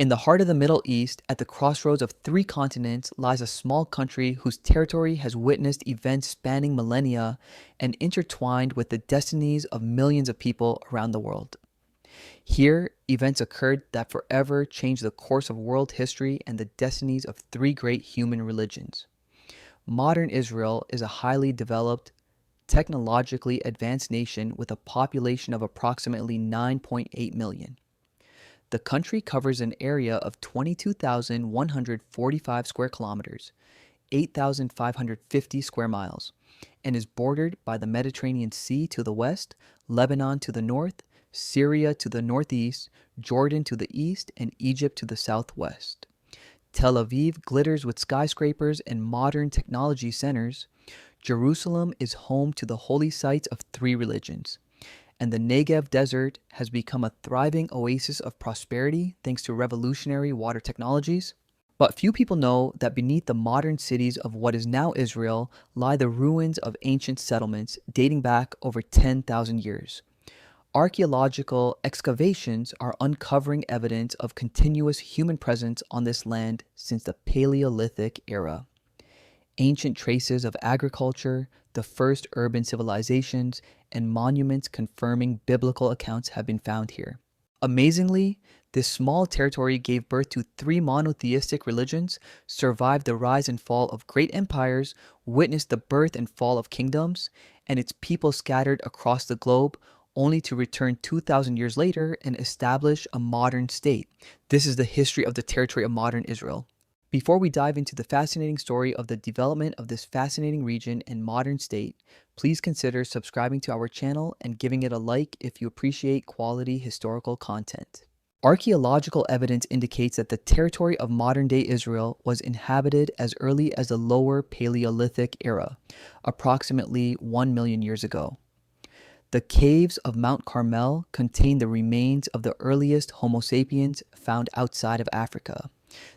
In the heart of the Middle East, at the crossroads of three continents, lies a small country whose territory has witnessed events spanning millennia and intertwined with the destinies of millions of people around the world. Here, events occurred that forever changed the course of world history and the destinies of three great human religions. Modern Israel is a highly developed, technologically advanced nation with a population of approximately 9.8 million. The country covers an area of 22,145 square kilometers, 8,550 square miles, and is bordered by the Mediterranean Sea to the west, Lebanon to the north, Syria to the northeast, Jordan to the east, and Egypt to the southwest. Tel Aviv glitters with skyscrapers and modern technology centers. Jerusalem is home to the holy sites of three religions, and the Negev desert has become a thriving oasis of prosperity thanks to revolutionary water technologies. But few people know that beneath the modern cities of what is now Israel lie the ruins of ancient settlements dating back over 10,000 years. Archaeological excavations are uncovering evidence of continuous human presence on this land since the Paleolithic era. Ancient traces of agriculture, the first urban civilizations, and monuments confirming biblical accounts have been found here. Amazingly, this small territory gave birth to three monotheistic religions, survived the rise and fall of great empires, witnessed the birth and fall of kingdoms, and its people scattered across the globe, only to return 2,000 years later and establish a modern state. This is the history of the territory of modern Israel. Before we dive into the fascinating story of the development of this fascinating region and modern state, please consider subscribing to our channel and giving it a like if you appreciate quality historical content. Archaeological evidence indicates that the territory of modern-day Israel was inhabited as early as the Lower Paleolithic era, approximately 1 million years ago. The caves of Mount Carmel contain the remains of the earliest Homo sapiens found outside of Africa.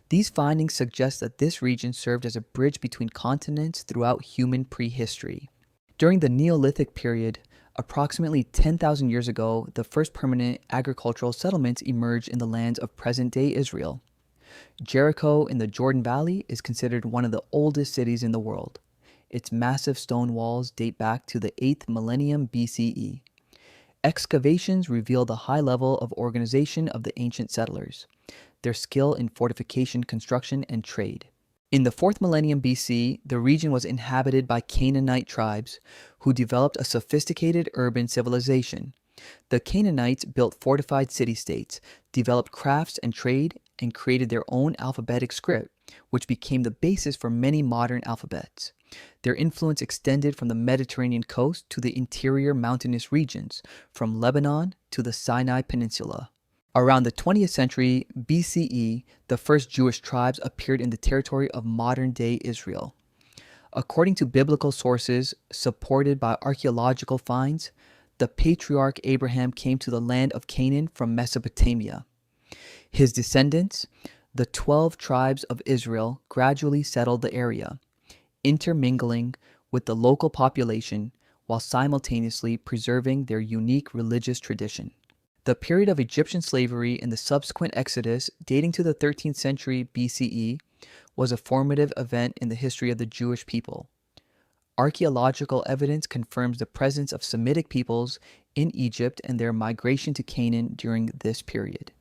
These findings suggest that this region served as a bridge between continents throughout human prehistory. During the Neolithic period, approximately 10,000 years ago, the first permanent agricultural settlements emerged in the lands of present-day Israel. Jericho in the Jordan Valley is considered one of the oldest cities in the world. Its massive stone walls date back to the 8th millennium BCE. Excavations reveal the high level of organization of the ancient settlers, their skill in fortification construction and trade. In the 4th millennium BC, the region was inhabited by Canaanite tribes who developed a sophisticated urban civilization. The Canaanites built fortified city-states, developed crafts and trade, and created their own alphabetic script, which became the basis for many modern alphabets. Their influence extended from the Mediterranean coast to the interior mountainous regions, from Lebanon to the Sinai Peninsula. Around the 20th century BCE, the first Jewish tribes appeared in the territory of modern-day Israel. According to biblical sources supported by archaeological finds, the patriarch Abraham came to the land of Canaan from Mesopotamia. His descendants, the 12 tribes of Israel, gradually settled the area, intermingling with the local population while simultaneously preserving their unique religious tradition. The period of Egyptian slavery and the subsequent exodus, dating to the 13th century BCE, was a formative event in the history of the Jewish people. Archaeological evidence confirms the presence of Semitic peoples in Egypt and their migration to Canaan during this period.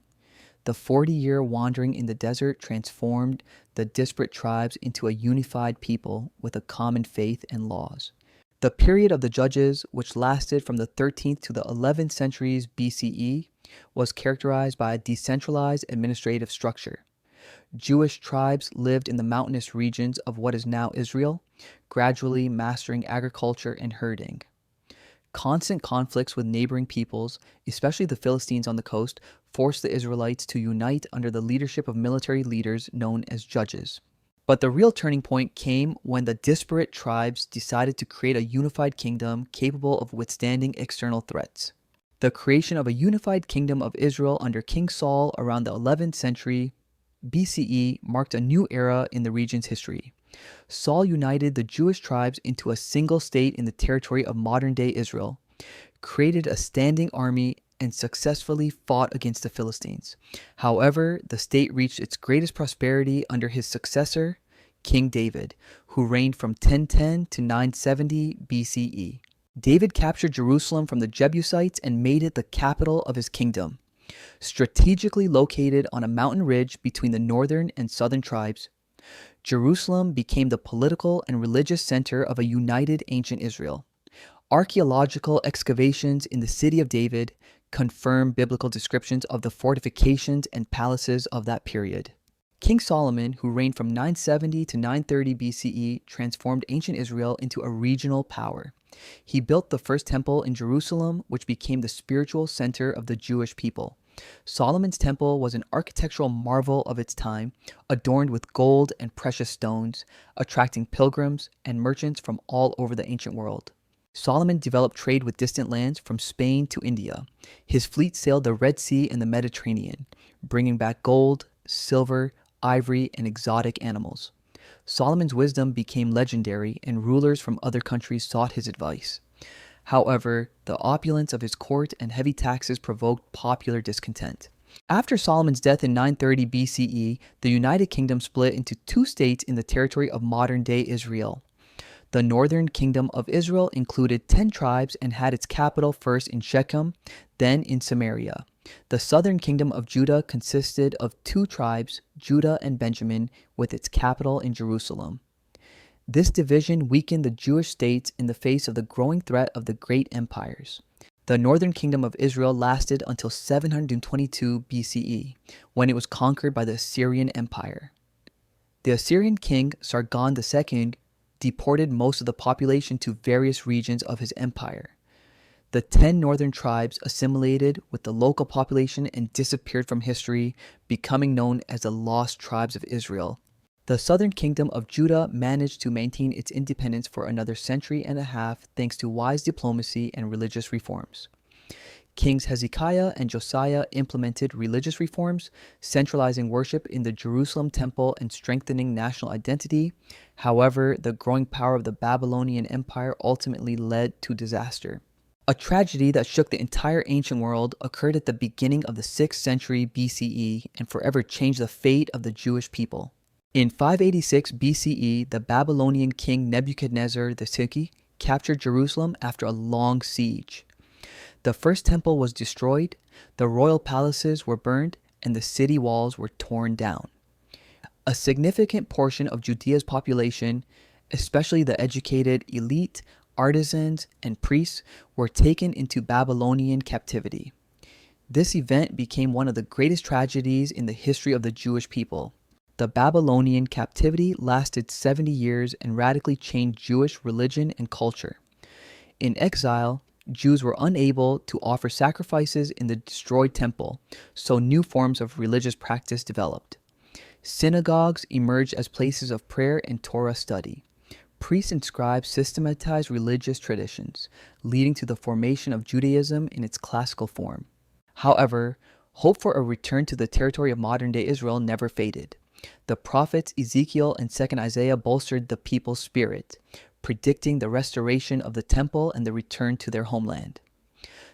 The 40-year wandering in the desert transformed the disparate tribes into a unified people with a common faith and laws. The period of the Judges, which lasted from the 13th to the 11th centuries BCE, was characterized by a decentralized administrative structure. Jewish tribes lived in the mountainous regions of what is now Israel, gradually mastering agriculture and herding. Constant conflicts with neighboring peoples, especially the Philistines on the coast, forced the Israelites to unite under the leadership of military leaders known as judges. But the real turning point came when the disparate tribes decided to create a unified kingdom capable of withstanding external threats. The creation of a unified kingdom of Israel under King Saul around the 11th century BCE marked a new era in the region's history. Saul united the Jewish tribes into a single state in the territory of modern-day Israel, created a standing army, and successfully fought against the Philistines. However, the state reached its greatest prosperity under his successor, King David, who reigned from 1010 to 970 BCE. David captured Jerusalem from the Jebusites and made it the capital of his kingdom. Strategically located on a mountain ridge between the northern and southern tribes, Jerusalem became the political and religious center of a united ancient Israel. Archaeological excavations in the city of David confirm biblical descriptions of the fortifications and palaces of that period. King Solomon, who reigned from 970 to 930 BCE, transformed ancient Israel into a regional power. He built the first temple in Jerusalem, which became the spiritual center of the Jewish people. Solomon's temple was an architectural marvel of its time, adorned with gold and precious stones, attracting pilgrims and merchants from all over the ancient world. Solomon developed trade with distant lands from Spain to India. His fleet sailed the Red Sea and the Mediterranean, bringing back gold, silver, ivory, and exotic animals. Solomon's wisdom became legendary, and rulers from other countries sought his advice. However, the opulence of his court and heavy taxes provoked popular discontent. After Solomon's death in 930 BCE, the United Kingdom split into two states in the territory of modern-day Israel. The northern kingdom of Israel included 10 tribes and had its capital first in Shechem, then in Samaria. The southern kingdom of Judah consisted of 2 tribes, Judah and Benjamin, with its capital in Jerusalem. This division weakened the Jewish states in the face of the growing threat of the great empires. The northern kingdom of Israel lasted until 722 BCE, when it was conquered by the Assyrian Empire. The Assyrian king Sargon II deported most of the population to various regions of his empire. The 10 northern tribes assimilated with the local population and disappeared from history, becoming known as the Lost Tribes of Israel. The southern kingdom of Judah managed to maintain its independence for another century and a half thanks to wise diplomacy and religious reforms. Kings Hezekiah and Josiah implemented religious reforms, centralizing worship in the Jerusalem temple and strengthening national identity. However, the growing power of the Babylonian Empire ultimately led to disaster. A tragedy that shook the entire ancient world occurred at the beginning of the 6th century BCE and forever changed the fate of the Jewish people. In 586 BCE, the Babylonian king Nebuchadnezzar II captured Jerusalem after a long siege. The first temple was destroyed, the royal palaces were burned, and the city walls were torn down. A significant portion of Judea's population, especially the educated elite, artisans, and priests, were taken into Babylonian captivity. This event became one of the greatest tragedies in the history of the Jewish people. The Babylonian captivity lasted 70 years and radically changed Jewish religion and culture. In exile, Jews were unable to offer sacrifices in the destroyed temple, so new forms of religious practice developed. Synagogues emerged as places of prayer and Torah study. Priests and scribes systematized religious traditions, leading to the formation of Judaism in its classical form. However, hope for a return to the territory of modern-day Israel never faded. The prophets Ezekiel and 2nd Isaiah bolstered the people's spirit, predicting the restoration of the temple and the return to their homeland.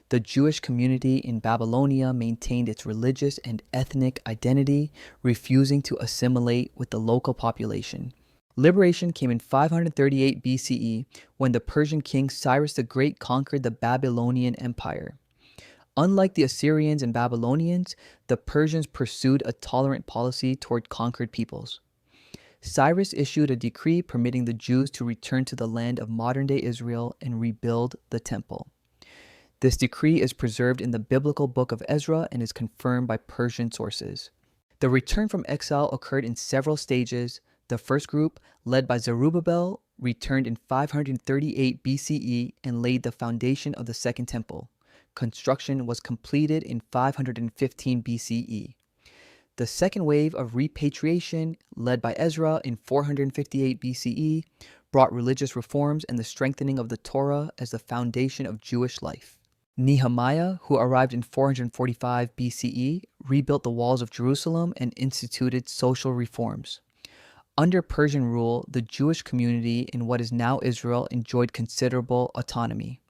The Jewish community in Babylonia maintained its religious and ethnic identity, refusing to assimilate with the local population. Liberation came in 538 BCE when the Persian king Cyrus the Great conquered the Babylonian Empire. Unlike the Assyrians and Babylonians, the Persians pursued a tolerant policy toward conquered peoples. Cyrus issued a decree permitting the Jews to return to the land of modern-day Israel and rebuild the temple. This decree is preserved in the biblical book of Ezra and is confirmed by Persian sources. The return from exile occurred in several stages. The first group, led by Zerubbabel, returned in 538 BCE and laid the foundation of the Second Temple. Construction was completed in 515 BCE. The second wave of repatriation, led by Ezra in 458 BCE, brought religious reforms and the strengthening of the Torah as the foundation of Jewish life. Nehemiah, who arrived in 445 BCE, rebuilt the walls of Jerusalem and instituted social reforms. Under Persian rule, the Jewish community in what is now Israel enjoyed considerable autonomy.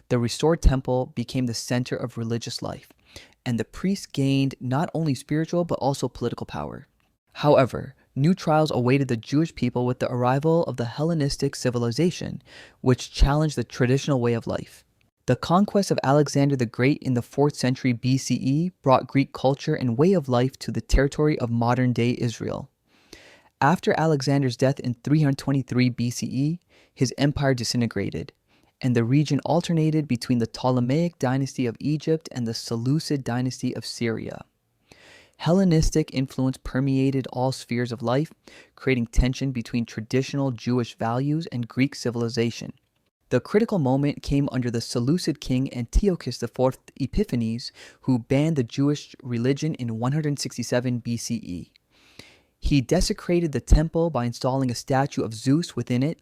The restored temple became the center of religious life, and the priests gained not only spiritual but also political power. However, new trials awaited the Jewish people with the arrival of the Hellenistic civilization, which challenged the traditional way of life. The conquest of Alexander the Great in the 4th century BCE brought Greek culture and way of life to the territory of modern-day Israel. After Alexander's death in 323 BCE, his empire disintegrated, and the region alternated between the Ptolemaic dynasty of Egypt and the Seleucid dynasty of Syria. Hellenistic influence permeated all spheres of life, creating tension between traditional Jewish values and Greek civilization. The critical moment came under the Seleucid king Antiochus IV Epiphanes, who banned the Jewish religion in 167 BCE. He desecrated the temple by installing a statue of Zeus within it,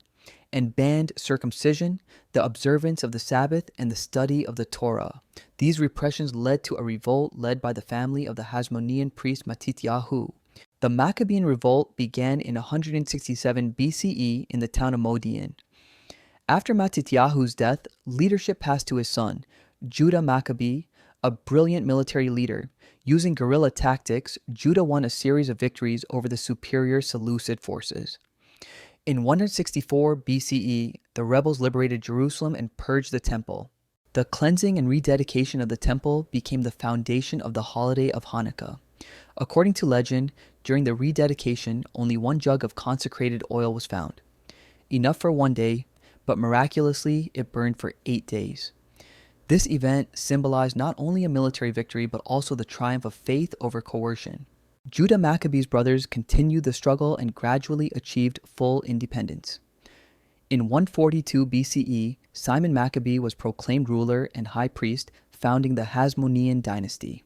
and banned circumcision, the observance of the Sabbath, and the study of the Torah. These repressions led to a revolt led by the family of the Hasmonean priest Matityahu. The Maccabean revolt began in 167 BCE in the town of Modi'in. After Matityahu's death, leadership passed to his son, Judah Maccabee, a brilliant military leader. Using guerrilla tactics, Judah won a series of victories over the superior Seleucid forces. In 164 BCE, the rebels liberated Jerusalem and purged the temple. The cleansing and rededication of the temple became the foundation of the holiday of Hanukkah. According to legend, during the rededication, only one jug of consecrated oil was found. Enough for one day, but miraculously, it burned for 8 days. This event symbolized not only a military victory, but also the triumph of faith over coercion. Judah Maccabee's brothers continued the struggle and gradually achieved full independence. In 142 BCE, Simon Maccabee was proclaimed ruler and high priest, founding the Hasmonean dynasty.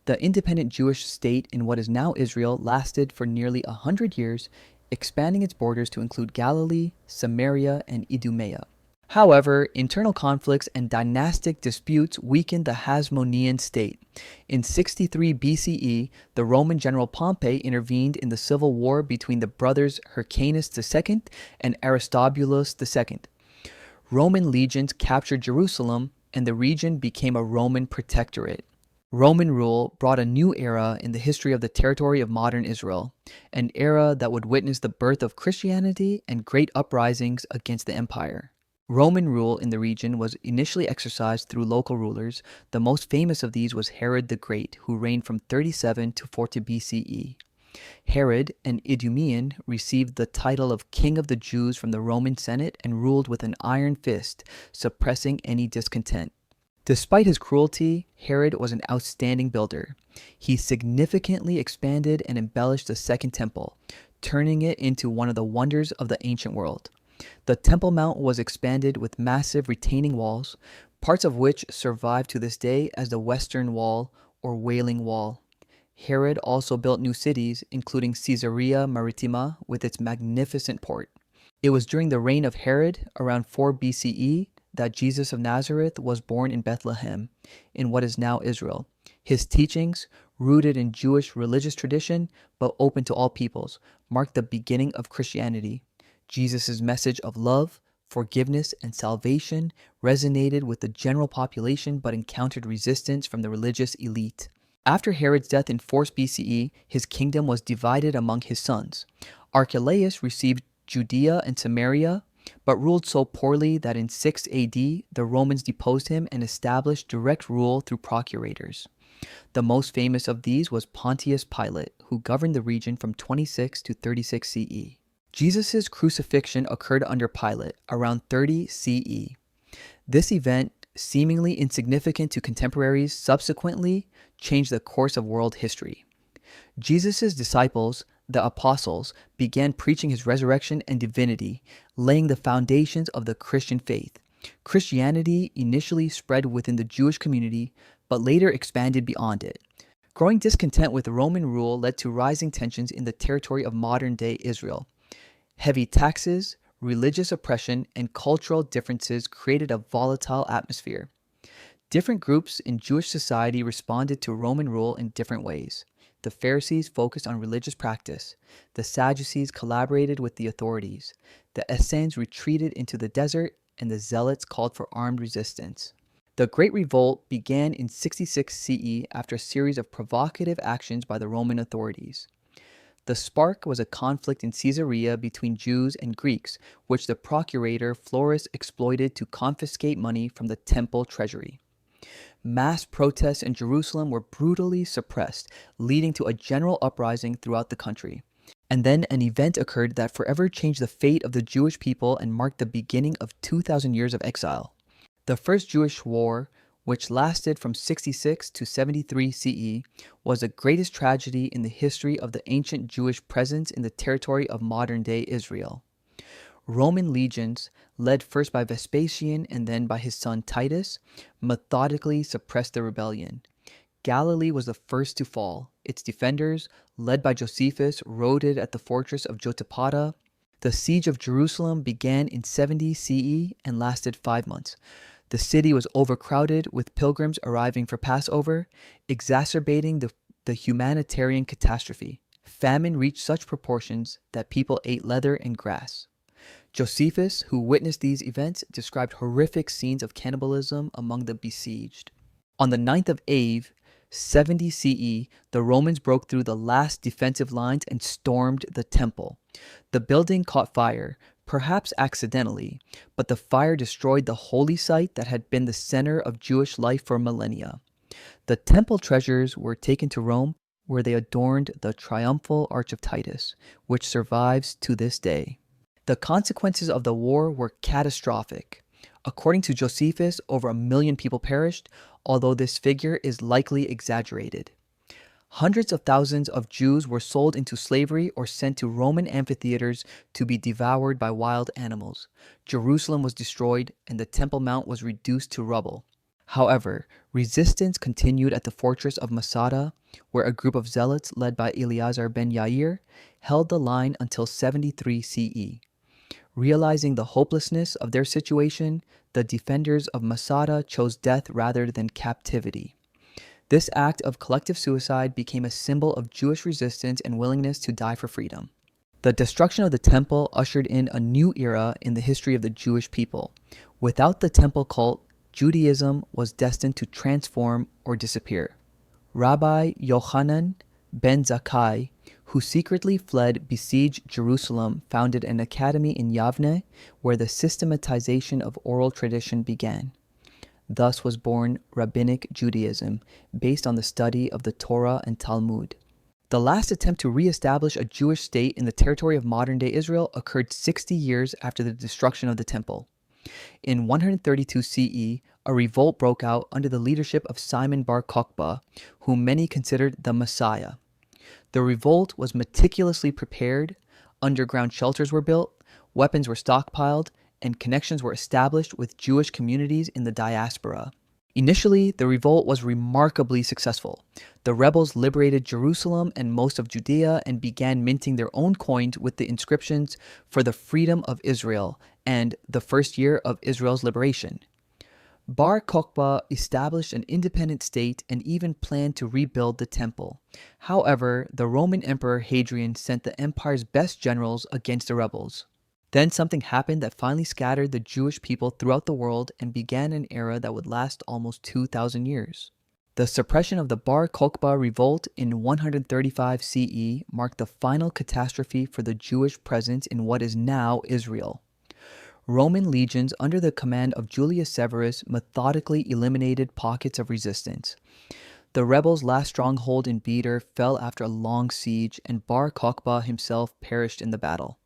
The independent Jewish state in what is now Israel lasted for nearly 100 years, expanding its borders to include Galilee, Samaria, and Idumea. However, internal conflicts and dynastic disputes weakened the Hasmonean state. In 63 BCE, the Roman general Pompey intervened in the civil war between the brothers Hyrcanus II and Aristobulus II. Roman legions captured Jerusalem, and the region became a Roman protectorate. Roman rule brought a new era in the history of the territory of modern Israel, an era that would witness the birth of Christianity and great uprisings against the empire. Roman rule in the region was initially exercised through local rulers. The most famous of these was Herod the Great, who reigned from 37 to 40 BCE. Herod, an Idumean, received the title of King of the Jews from the Roman Senate and ruled with an iron fist, suppressing any discontent. Despite his cruelty, Herod was an outstanding builder. He significantly expanded and embellished the Second Temple, turning it into one of the wonders of the ancient world. The Temple Mount was expanded with massive retaining walls, parts of which survive to this day as the Western Wall or Wailing Wall. Herod also built new cities, including Caesarea Maritima with its magnificent port. It was during the reign of Herod, around 4 BCE, that Jesus of Nazareth was born in Bethlehem, in what is now Israel. His teachings, rooted in Jewish religious tradition but open to all peoples, marked the beginning of Christianity. Jesus' message of love, forgiveness, and salvation resonated with the general population but encountered resistance from the religious elite. After Herod's death in 4 BCE, his kingdom was divided among his sons. Archelaus received Judea and Samaria, but ruled so poorly that in 6 AD, the Romans deposed him and established direct rule through procurators. The most famous of these was Pontius Pilate, who governed the region from 26 to 36 CE. Jesus' crucifixion occurred under Pilate around 30 CE. This event, seemingly insignificant to contemporaries, subsequently changed the course of world history. Jesus' disciples, the apostles, began preaching his resurrection and divinity, laying the foundations of the Christian faith. Christianity initially spread within the Jewish community, but later expanded beyond it. Growing discontent with Roman rule led to rising tensions in the territory of modern-day Israel. Heavy taxes, religious oppression, and cultural differences created a volatile atmosphere. Different groups in Jewish society responded to Roman rule in different ways. The Pharisees focused on religious practice. The Sadducees collaborated with the authorities. The Essenes retreated into the desert, and the Zealots called for armed resistance. The Great Revolt began in 66 CE after a series of provocative actions by the Roman authorities. The spark was a conflict in Caesarea between Jews and Greeks, which the procurator Florus exploited to confiscate money from the temple treasury. Mass protests in Jerusalem were brutally suppressed, leading to a general uprising throughout the country. And then an event occurred that forever changed the fate of the Jewish people and marked the beginning of 2,000 years of exile. The First Jewish War, which lasted from 66 to 73 CE, was the greatest tragedy in the history of the ancient Jewish presence in the territory of modern-day Israel. Roman legions, led first by Vespasian and then by his son Titus, methodically suppressed the rebellion. Galilee was the first to fall. Its defenders, led by Josephus, rode at the fortress of Jotapata. The siege of Jerusalem began in 70 CE and lasted 5 months. The city was overcrowded with pilgrims arriving for Passover, exacerbating the humanitarian catastrophe. Famine reached such proportions that people ate leather and grass. Josephus, who witnessed these events, described horrific scenes of cannibalism among the besieged. On the 9th of Av, 70 CE, the Romans broke through the last defensive lines and stormed the temple. The building caught fire, perhaps accidentally, but the fire destroyed the holy site that had been the center of Jewish life for millennia. The temple treasures were taken to Rome, where they adorned the triumphal arch of Titus, which survives to this day. The consequences of the war were catastrophic. According to Josephus, over 1 million people perished, although this figure is likely exaggerated. Hundreds of thousands of Jews were sold into slavery or sent to Roman amphitheaters to be devoured by wild animals. Jerusalem was destroyed, and the Temple Mount was reduced to rubble. However, resistance continued at the fortress of Masada, where a group of zealots led by Eleazar ben Yair held the line until 73 CE. Realizing the hopelessness of their situation, the defenders of Masada chose death rather than captivity. This act of collective suicide became a symbol of Jewish resistance and willingness to die for freedom. The destruction of the temple ushered in a new era in the history of the Jewish people. Without the temple cult, Judaism was destined to transform or disappear. Rabbi Yochanan ben Zakkai, who secretly fled besieged Jerusalem, founded an academy in Yavne where the systematization of oral tradition began. Thus was born Rabbinic Judaism, based on the study of the Torah and Talmud. The last attempt to reestablish a Jewish state in the territory of modern-day Israel occurred 60 years after the destruction of the temple. In 132 CE, a revolt broke out under the leadership of Simon Bar Kokhba, whom many considered the Messiah. The revolt was meticulously prepared, underground shelters were built, weapons were stockpiled, and connections were established with Jewish communities in the diaspora. Initially, the revolt was remarkably successful. The rebels liberated Jerusalem and most of Judea and began minting their own coins with the inscriptions "For the Freedom of Israel" and "The First Year of Israel's Liberation." Bar Kokhba established an independent state and even planned to rebuild the temple. However, the Roman Emperor Hadrian sent the empire's best generals against the rebels. Then something happened that finally scattered the Jewish people throughout the world and began an era that would last almost 2,000 years. The suppression of the Bar Kokhba revolt in 135 CE marked the final catastrophe for the Jewish presence in what is now Israel. Roman legions under the command of Julius Severus methodically eliminated pockets of resistance. The rebels' last stronghold in Beder fell after a long siege, and Bar Kokhba himself perished in the battle.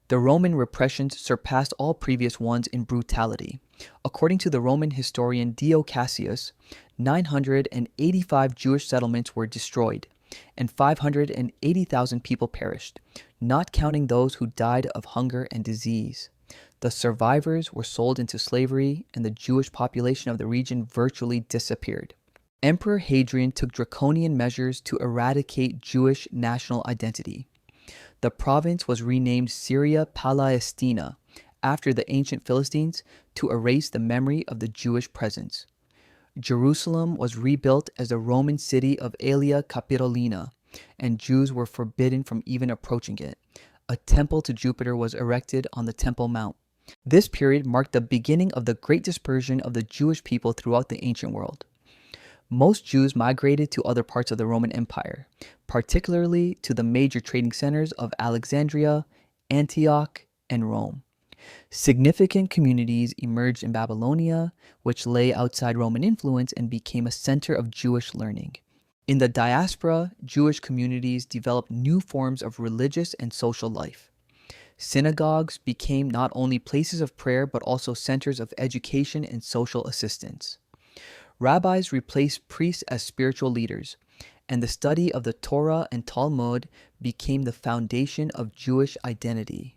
The Roman repressions surpassed all previous ones in brutality. According to the Roman historian Dio Cassius, 985 Jewish settlements were destroyed, and 580,000 people perished, not counting those who died of hunger and disease. The survivors were sold into slavery, and the Jewish population of the region virtually disappeared. Emperor Hadrian took draconian measures to eradicate Jewish national identity. The province was renamed Syria Palestina, after the ancient Philistines, to erase the memory of the Jewish presence. Jerusalem was rebuilt as the Roman city of Aelia Capitolina, and Jews were forbidden from even approaching it. A temple to Jupiter was erected on the Temple Mount. This period marked the beginning of the great dispersion of the Jewish people throughout the ancient world. Most Jews migrated to other parts of the Roman Empire, particularly to the major trading centers of Alexandria, Antioch, and Rome. Significant communities emerged in Babylonia, which lay outside Roman influence and became a center of Jewish learning. In the diaspora, Jewish communities developed new forms of religious and social life. Synagogues became not only places of prayer but also centers of education and social assistance. Rabbis replaced priests as spiritual leaders, and the study of the Torah and Talmud became the foundation of Jewish identity.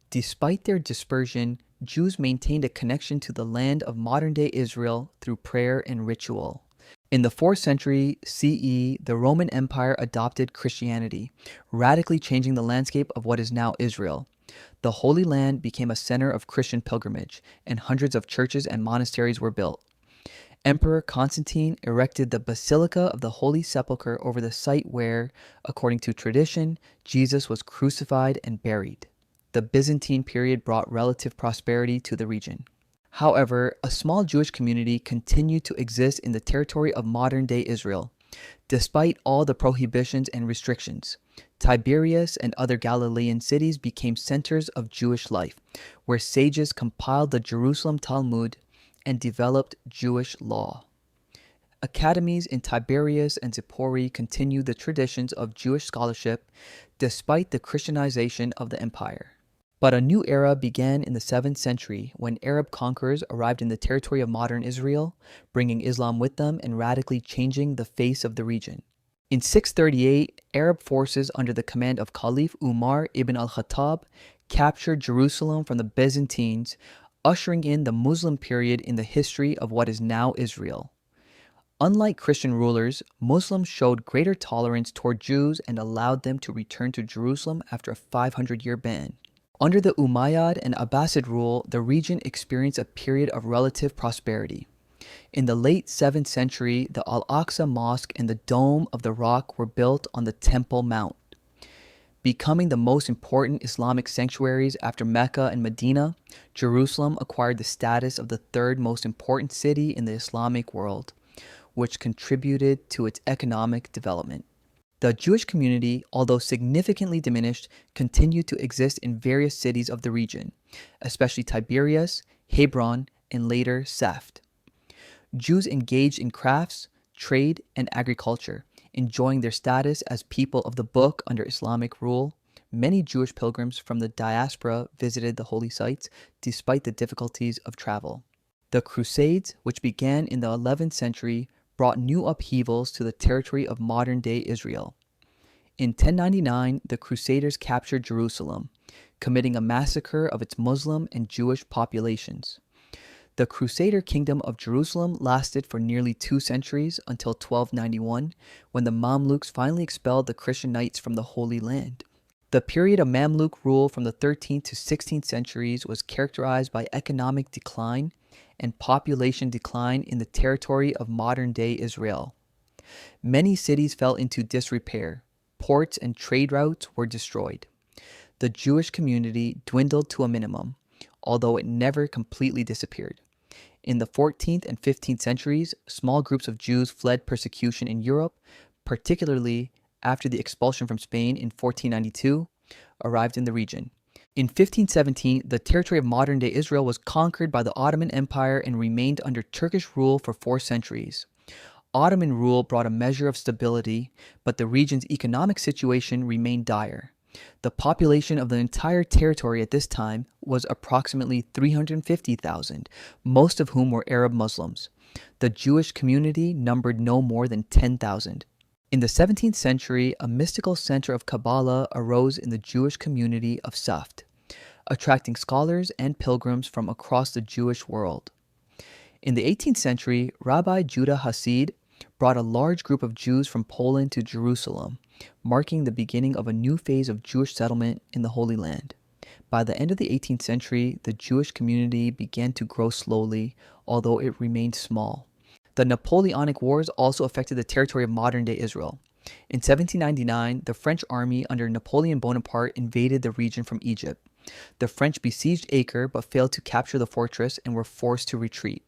Despite their dispersion, Jews maintained a connection to the land of modern-day Israel through prayer and ritual. In the 4th century CE, the Roman Empire adopted Christianity, radically changing the landscape of what is now Israel. The Holy Land became a center of Christian pilgrimage, and hundreds of churches and monasteries were built. Emperor Constantine erected the Basilica of the Holy Sepulchre over the site where, according to tradition, Jesus was crucified and buried. The Byzantine period brought relative prosperity to the region. However, a small Jewish community continued to exist in the territory of modern-day Israel. Despite all the prohibitions and restrictions, Tiberias and other Galilean cities became centers of Jewish life, where sages compiled the Jerusalem Talmud and developed Jewish law. Academies in Tiberias and Zippori continued the traditions of Jewish scholarship despite the Christianization of the empire. But a new era began in the 7th century when Arab conquerors arrived in the territory of modern Israel, bringing Islam with them and radically changing the face of the region. In 638, Arab forces under the command of Caliph Umar ibn al-Khattab captured Jerusalem from the Byzantines, ushering in the Muslim period in the history of what is now Israel. Unlike Christian rulers, Muslims showed greater tolerance toward Jews and allowed them to return to Jerusalem after a 500-year ban. Under the Umayyad and Abbasid rule, the region experienced a period of relative prosperity. In the late 7th century, the Al-Aqsa Mosque and the Dome of the Rock were built on the Temple Mount. Becoming the most important Islamic sanctuaries after Mecca and Medina, Jerusalem acquired the status of the 3rd most important city in the Islamic world, which contributed to its economic development. The Jewish community, although significantly diminished, continued to exist in various cities of the region, especially Tiberias, Hebron, and later Saft. Jews engaged in crafts, trade, and agriculture, enjoying their status as people of the book under Islamic rule. Many Jewish pilgrims from the diaspora visited the holy sites despite the difficulties of travel. The Crusades, which began in the 11th century, brought new upheavals to the territory of modern-day Israel. In 1099, the Crusaders captured Jerusalem, committing a massacre of its Muslim and Jewish populations. The Crusader kingdom of Jerusalem lasted for nearly 2 centuries until 1291, when the Mamluks finally expelled the Christian knights from the Holy Land. The period of Mamluk rule from the 13th to 16th centuries was characterized by economic decline and population decline in the territory of modern-day Israel. Many cities fell into disrepair. Ports and trade routes were destroyed. The Jewish community dwindled to a minimum, although it never completely disappeared. In the 14th and 15th centuries, small groups of Jews fled persecution in Europe, particularly after the expulsion from Spain in 1492 arrived in the region. In 1517, the territory of modern-day Israel was conquered by the Ottoman Empire and remained under Turkish rule for 4 centuries. Ottoman rule brought a measure of stability, but the region's economic situation remained dire. The population of the entire territory at this time was approximately 350,000, most of whom were Arab Muslims. The Jewish community numbered no more than 10,000. In the 17th century, a mystical center of Kabbalah arose in the Jewish community of Saft, attracting scholars and pilgrims from across the Jewish world. In the 18th century, Rabbi Judah Hasid brought a large group of Jews from Poland to Jerusalem, marking the beginning of a new phase of Jewish settlement in the Holy Land. By the end of the 18th century, the Jewish community began to grow slowly, although it remained small. The Napoleonic Wars also affected the territory of modern-day Israel. In 1799, the French army under Napoleon Bonaparte invaded the region from Egypt. The French besieged Acre but failed to capture the fortress and were forced to retreat.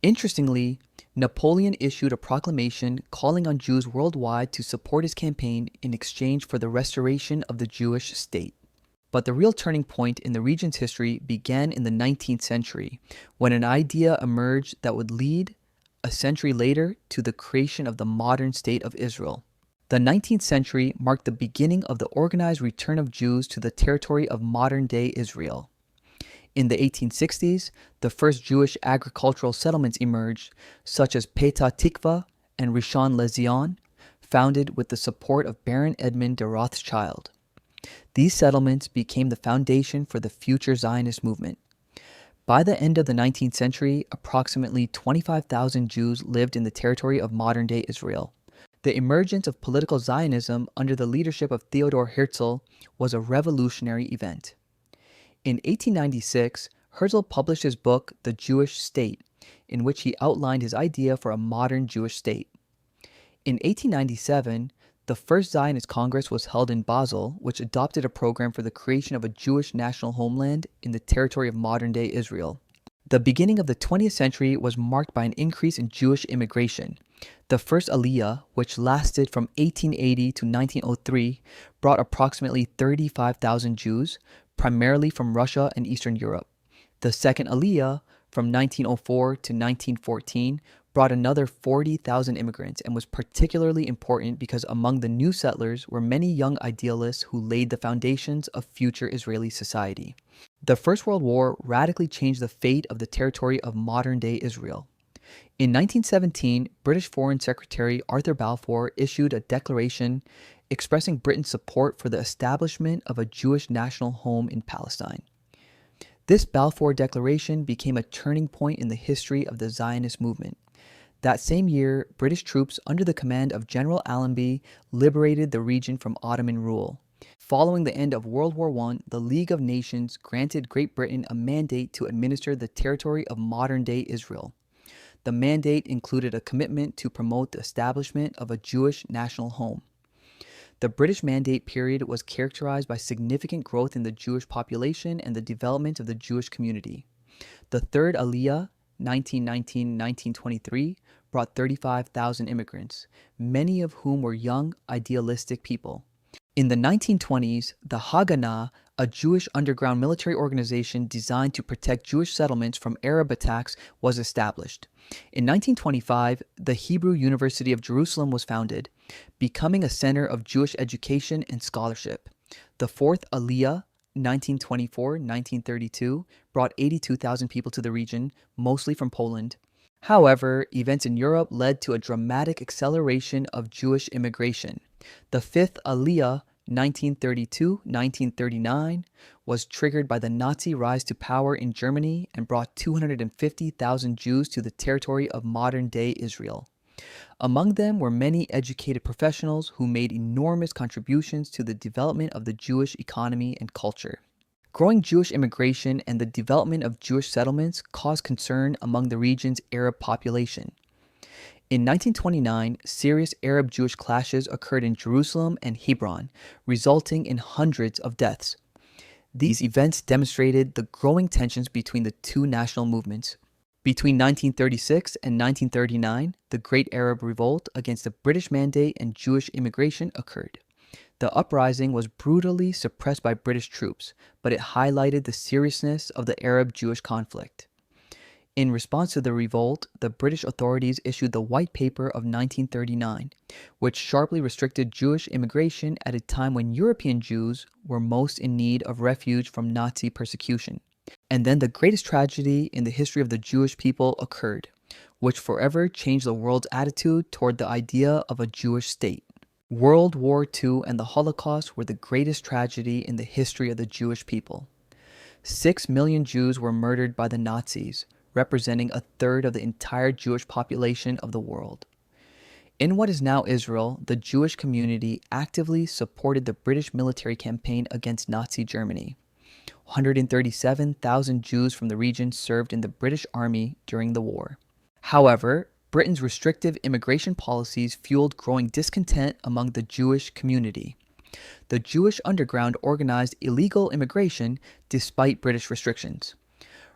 Interestingly, Napoleon issued a proclamation calling on Jews worldwide to support his campaign in exchange for the restoration of the Jewish state. But the real turning point in the region's history began in the 19th century, when an idea emerged that would lead, a century later, to the creation of the modern state of Israel. The 19th century marked the beginning of the organized return of Jews to the territory of modern-day Israel. In the 1860s, the first Jewish agricultural settlements emerged, such as Petah Tikva and Rishon LeZion, founded with the support of Baron Edmund de Rothschild. These settlements became the foundation for the future Zionist movement. By the end of the 19th century, approximately 25,000 Jews lived in the territory of modern-day Israel. The emergence of political Zionism under the leadership of Theodor Herzl was a revolutionary event. In 1896, Herzl published his book, The Jewish State, in which he outlined his idea for a modern Jewish state. In 1897, the first Zionist Congress was held in Basel, which adopted a program for the creation of a Jewish national homeland in the territory of modern-day Israel. The beginning of the 20th century was marked by an increase in Jewish immigration. The first Aliyah, which lasted from 1880 to 1903, brought approximately 35,000 Jews, primarily from Russia and Eastern Europe. The second Aliyah, from 1904 to 1914, brought another 40,000 immigrants and was particularly important because among the new settlers were many young idealists who laid the foundations of future Israeli society. The First World War radically changed the fate of the territory of modern-day Israel. In 1917, British Foreign Secretary Arthur Balfour issued a declaration expressing Britain's support for the establishment of a Jewish national home in Palestine. This Balfour Declaration became a turning point in the history of the Zionist movement. That same year, British troops under the command of General Allenby liberated the region from Ottoman rule. Following the end of World War I, the League of Nations granted Great Britain a mandate to administer the territory of modern-day Israel. The mandate included a commitment to promote the establishment of a Jewish national home. The British Mandate period was characterized by significant growth in the Jewish population and the development of the Jewish community. The Third Aliyah, 1919-1923, brought 35,000 immigrants, many of whom were young, idealistic people. In the 1920s, the Haganah, a Jewish underground military organization designed to protect Jewish settlements from Arab attacks, was established. In 1925, the Hebrew University of Jerusalem was founded, becoming a center of Jewish education and scholarship. The Fourth Aliyah, 1924-1932, brought 82,000 people to the region, mostly from Poland. However, events in Europe led to a dramatic acceleration of Jewish immigration. The Fifth Aliyah, 1932-1939, was triggered by the Nazi rise to power in Germany and brought 250,000 Jews to the territory of modern-day Israel. Among them were many educated professionals who made enormous contributions to the development of the Jewish economy and culture. Growing Jewish immigration and the development of Jewish settlements caused concern among the region's Arab population. In 1929, serious Arab-Jewish clashes occurred in Jerusalem and Hebron, resulting in hundreds of deaths. These events demonstrated the growing tensions between the two national movements. Between 1936 and 1939, the Great Arab Revolt against the British Mandate and Jewish immigration occurred. The uprising was brutally suppressed by British troops, but it highlighted the seriousness of the Arab-Jewish conflict. In response to the revolt, the British authorities issued the White Paper of 1939, which sharply restricted Jewish immigration at a time when European Jews were most in need of refuge from Nazi persecution. And then the greatest tragedy in the history of the Jewish people occurred, which forever changed the world's attitude toward the idea of a Jewish state. World War II and the Holocaust were the greatest tragedy in the history of the Jewish people. 6 million Jews were murdered by the Nazis, representing a third of the entire Jewish population of the world. In what is now Israel, the Jewish community actively supported the British military campaign against Nazi Germany. 137,000 Jews from the region served in the British Army during the war. However, Britain's restrictive immigration policies fueled growing discontent among the Jewish community. The Jewish underground organized illegal immigration despite British restrictions.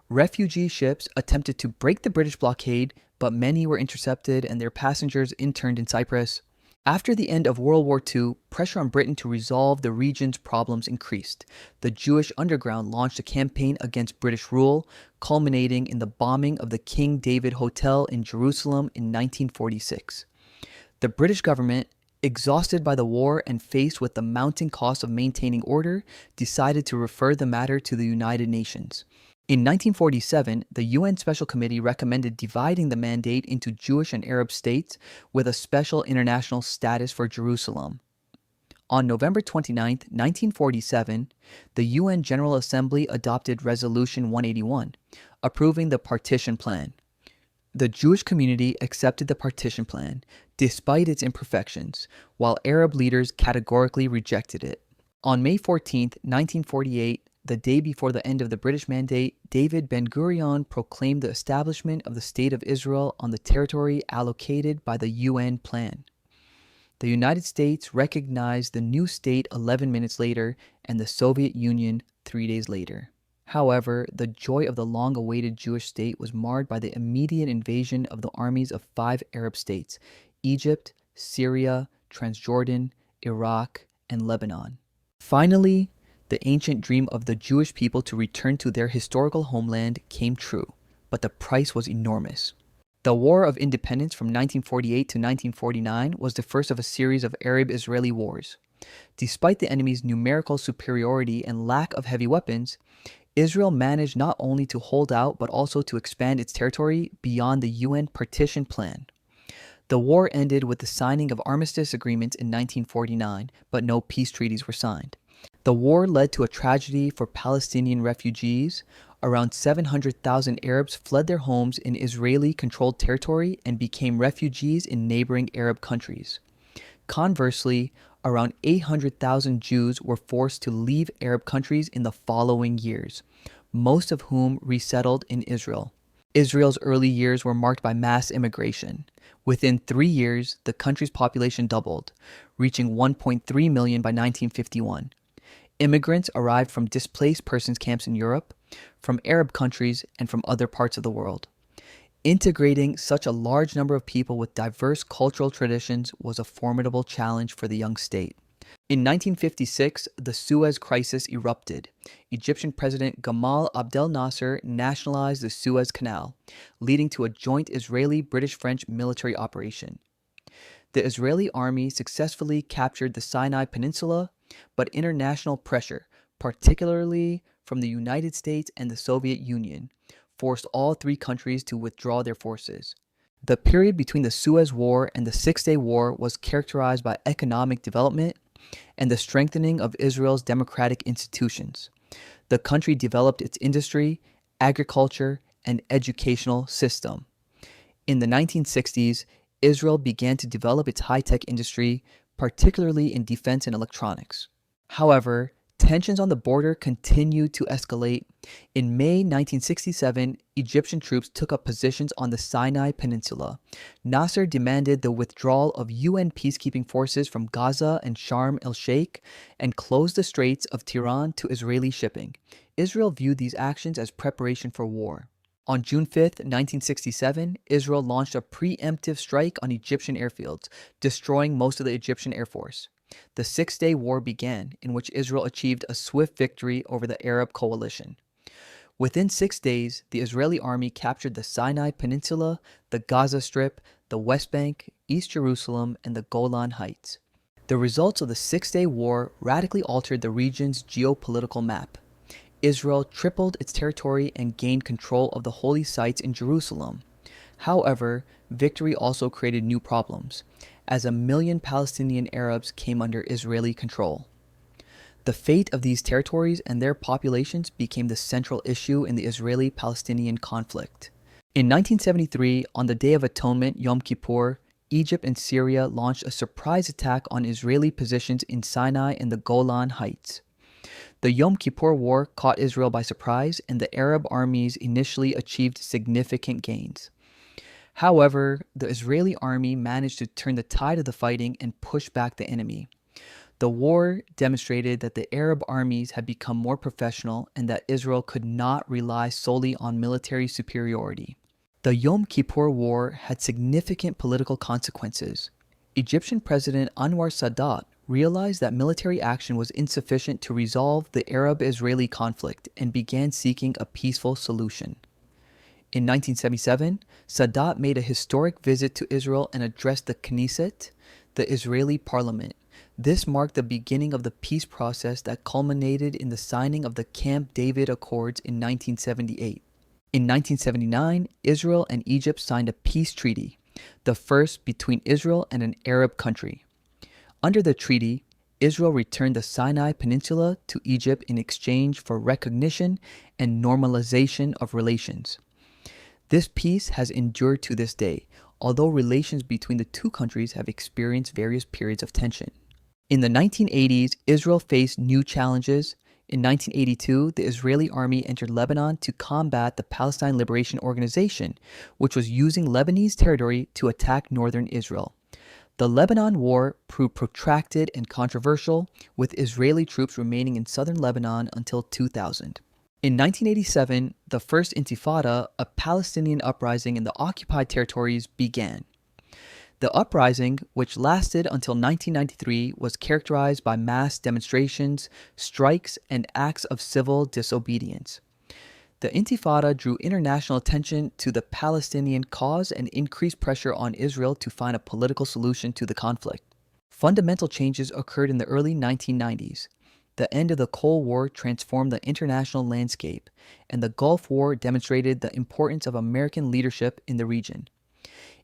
Refugee ships attempted to break the British blockade, but many were intercepted and their passengers interned in Cyprus. After the end of World War II, pressure on Britain to resolve the region's problems increased. The Jewish underground launched a campaign against British rule, culminating in the bombing of the King David Hotel in Jerusalem in 1946. The British government, exhausted by the war and faced with the mounting cost of maintaining order, decided to refer the matter to the United Nations. In 1947, the UN Special Committee recommended dividing the mandate into Jewish and Arab states with a special international status for Jerusalem. On November 29, 1947, the UN General Assembly adopted Resolution 181, approving the partition plan. The Jewish community accepted the partition plan, despite its imperfections, while Arab leaders categorically rejected it. On May 14, 1948, the day before the end of the British Mandate, David Ben-Gurion proclaimed the establishment of the State of Israel on the territory allocated by the UN plan. The United States recognized the new state 11 minutes later and the Soviet Union 3 days later. However, the joy of the long-awaited Jewish state was marred by the immediate invasion of the armies of 5 Arab states: Egypt, Syria, Transjordan, Iraq, and Lebanon. Finally, the ancient dream of the Jewish people to return to their historical homeland came true, but the price was enormous. The War of Independence from 1948 to 1949 was the first of a series of Arab-Israeli wars. Despite the enemy's numerical superiority and lack of heavy weapons, Israel managed not only to hold out but also to expand its territory beyond the UN partition plan. The war ended with the signing of armistice agreements in 1949, but no peace treaties were signed. The war led to a tragedy for Palestinian refugees. Around 700,000 Arabs fled their homes in Israeli-controlled territory and became refugees in neighboring Arab countries. Conversely, around 800,000 Jews were forced to leave Arab countries in the following years, most of whom resettled in Israel. Israel's early years were marked by mass immigration. Within 3 years, the country's population doubled, reaching 1.3 million by 1951. Immigrants arrived from displaced persons camps in Europe, from Arab countries, and from other parts of the world. Integrating such a large number of people with diverse cultural traditions was a formidable challenge for the young state. In 1956, the Suez Crisis erupted. Egyptian President Gamal Abdel Nasser nationalized the Suez Canal, leading to a joint Israeli-British-French military operation. The Israeli army successfully captured the Sinai Peninsula, but international pressure, particularly from the United States and the Soviet Union, forced all 3 countries to withdraw their forces. The period between the Suez War and the Six-Day War was characterized by economic development and the strengthening of Israel's democratic institutions. The country developed its industry, agriculture, and educational system. In the 1960s, Israel began to develop its high-tech industry, particularly in defense and electronics. However, tensions on the border continued to escalate. In May 1967, Egyptian troops took up positions on the Sinai Peninsula. Nasser demanded the withdrawal of UN peacekeeping forces from Gaza and Sharm el-Sheikh and closed the Straits of Tiran to Israeli shipping. Israel viewed these actions as preparation for war. On June 5, 1967, Israel launched a preemptive strike on Egyptian airfields, destroying most of the Egyptian Air Force. The Six-Day War began, in which Israel achieved a swift victory over the Arab coalition. Within 6 days, the Israeli army captured the Sinai Peninsula, the Gaza Strip, the West Bank, East Jerusalem, and the Golan Heights. The results of the Six-Day War radically altered the region's geopolitical map. Israel tripled its territory and gained control of the holy sites in Jerusalem. However, victory also created new problems, as 1 million Palestinian Arabs came under Israeli control. The fate of these territories and their populations became the central issue in the Israeli-Palestinian conflict. In 1973, on the Day of Atonement, Yom Kippur, Egypt and Syria launched a surprise attack on Israeli positions in Sinai and the Golan Heights. The Yom Kippur War caught Israel by surprise, and the Arab armies initially achieved significant gains. However, the Israeli army managed to turn the tide of the fighting and push back the enemy. The war demonstrated that the Arab armies had become more professional and that Israel could not rely solely on military superiority. The Yom Kippur War had significant political consequences. Egyptian President Anwar Sadat realized that military action was insufficient to resolve the Arab-Israeli conflict and began seeking a peaceful solution. In 1977, Sadat made a historic visit to Israel and addressed the Knesset, the Israeli parliament. This marked the beginning of the peace process that culminated in the signing of the Camp David Accords in 1978. In 1979, Israel and Egypt signed a peace treaty, the first between Israel and an Arab country. Under the treaty, Israel returned the Sinai Peninsula to Egypt in exchange for recognition and normalization of relations. This peace has endured to this day, although relations between the two countries have experienced various periods of tension. In the 1980s, Israel faced new challenges. In 1982, the Israeli army entered Lebanon to combat the Palestine Liberation Organization, which was using Lebanese territory to attack northern Israel. The Lebanon War proved protracted and controversial, with Israeli troops remaining in southern Lebanon until 2000. In 1987, the First Intifada, a Palestinian uprising in the occupied territories, began. The uprising, which lasted until 1993, was characterized by mass demonstrations, strikes, and acts of civil disobedience. The Intifada drew international attention to the Palestinian cause and increased pressure on Israel to find a political solution to the conflict. Fundamental changes occurred in the early 1990s. The end of the Cold War transformed the international landscape, and the Gulf War demonstrated the importance of American leadership in the region.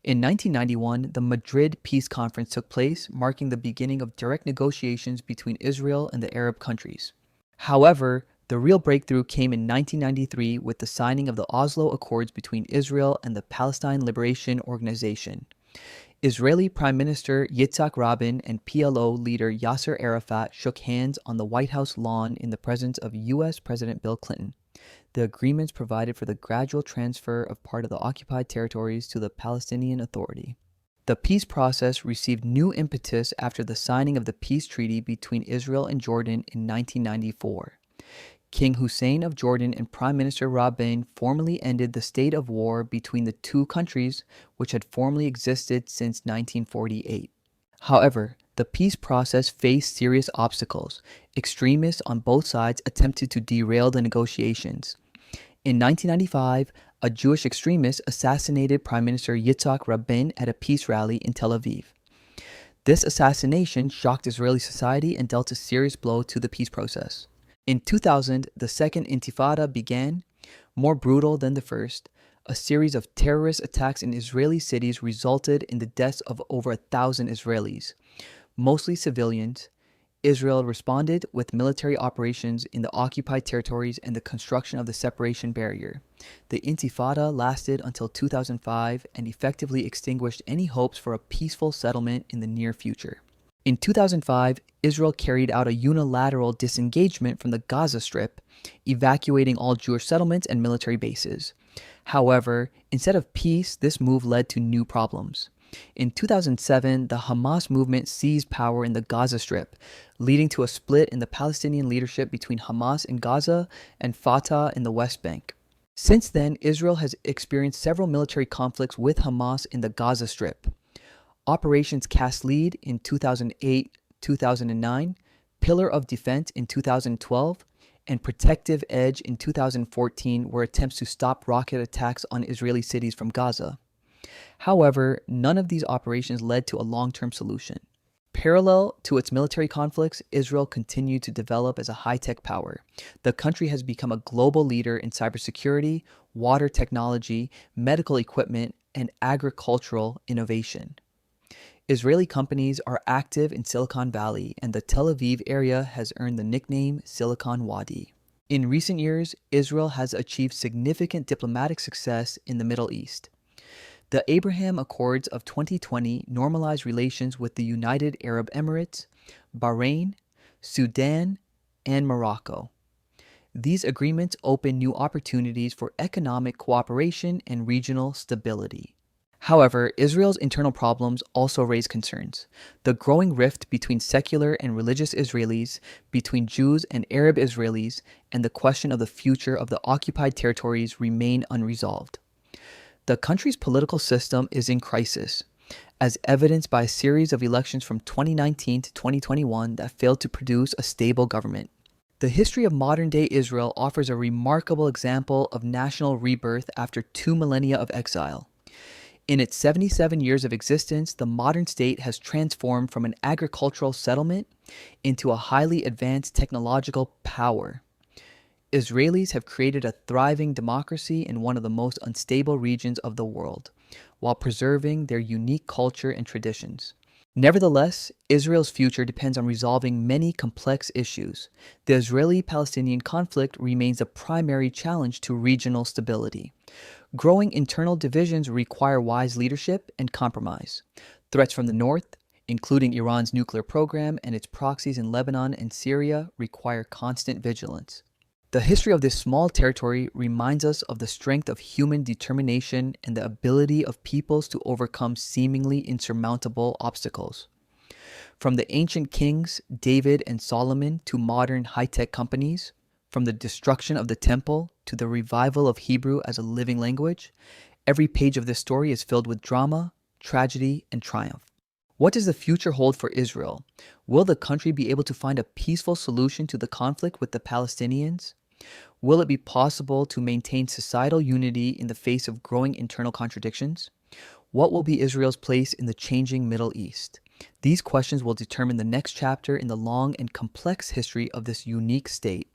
In 1991, the Madrid Peace Conference took place, marking the beginning of direct negotiations between Israel and the Arab countries. However, the real breakthrough came in 1993 with the signing of the Oslo Accords between Israel and the Palestine Liberation Organization. Israeli Prime Minister Yitzhak Rabin and PLO leader Yasser Arafat shook hands on the White House lawn in the presence of U.S. President Bill Clinton. The agreements provided for the gradual transfer of part of the occupied territories to the Palestinian Authority. The peace process received new impetus after the signing of the peace treaty between Israel and Jordan in 1994. King Hussein of Jordan and Prime Minister Rabin formally ended the state of war between the two countries, which had formally existed since 1948. However, the peace process faced serious obstacles. Extremists on both sides attempted to derail the negotiations. In 1995, a Jewish extremist assassinated Prime Minister Yitzhak Rabin at a peace rally in Tel Aviv. This assassination shocked Israeli society and dealt a serious blow to the peace process. In 2000, the Second Intifada began. More brutal than the first, a series of terrorist attacks in Israeli cities resulted in the deaths of over 1,000 Israelis, mostly civilians. Israel responded with military operations in the occupied territories and the construction of the separation barrier. The Intifada lasted until 2005 and effectively extinguished any hopes for a peaceful settlement in the near future. In 2005, Israel carried out a unilateral disengagement from the Gaza Strip, evacuating all Jewish settlements and military bases. However, instead of peace, this move led to new problems. In 2007, the Hamas movement seized power in the Gaza Strip, leading to a split in the Palestinian leadership between Hamas in Gaza and Fatah in the West Bank. Since then, Israel has experienced several military conflicts with Hamas in the Gaza Strip. Operations Cast Lead in 2008-2009, Pillar of Defense in 2012, and Protective Edge in 2014 were attempts to stop rocket attacks on Israeli cities from Gaza. However, none of these operations led to a long-term solution. Parallel to its military conflicts, Israel continued to develop as a high-tech power. The country has become a global leader in cybersecurity, water technology, medical equipment, and agricultural innovation. Israeli companies are active in Silicon Valley, and the Tel Aviv area has earned the nickname Silicon Wadi. In recent years, Israel has achieved significant diplomatic success in the Middle East. The Abraham Accords of 2020 normalized relations with the United Arab Emirates, Bahrain, Sudan, and Morocco. These agreements open new opportunities for economic cooperation and regional stability. However, Israel's internal problems also raise concerns. The growing rift between secular and religious Israelis, between Jews and Arab Israelis, and the question of the future of the occupied territories remain unresolved. The country's political system is in crisis, as evidenced by a series of elections from 2019 to 2021 that failed to produce a stable government. The history of modern day Israel offers a remarkable example of national rebirth after 2 millennia of exile. In its 77 years of existence, the modern state has transformed from an agricultural settlement into a highly advanced technological power. Israelis have created a thriving democracy in one of the most unstable regions of the world, while preserving their unique culture and traditions. Nevertheless, Israel's future depends on resolving many complex issues. The Israeli-Palestinian conflict remains a primary challenge to regional stability. Growing internal divisions require wise leadership and compromise. Threats from the north, including Iran's nuclear program and its proxies in Lebanon and Syria, require constant vigilance. The history of this small territory reminds us of the strength of human determination and the ability of peoples to overcome seemingly insurmountable obstacles. From the ancient kings David and Solomon to modern high-tech companies, from the destruction of the temple to the revival of Hebrew as a living language, every page of this story is filled with drama, tragedy, and triumph. What does the future hold for Israel? Will the country be able to find a peaceful solution to the conflict with the Palestinians? Will it be possible to maintain societal unity in the face of growing internal contradictions? What will be Israel's place in the changing Middle East? These questions will determine the next chapter in the long and complex history of this unique state.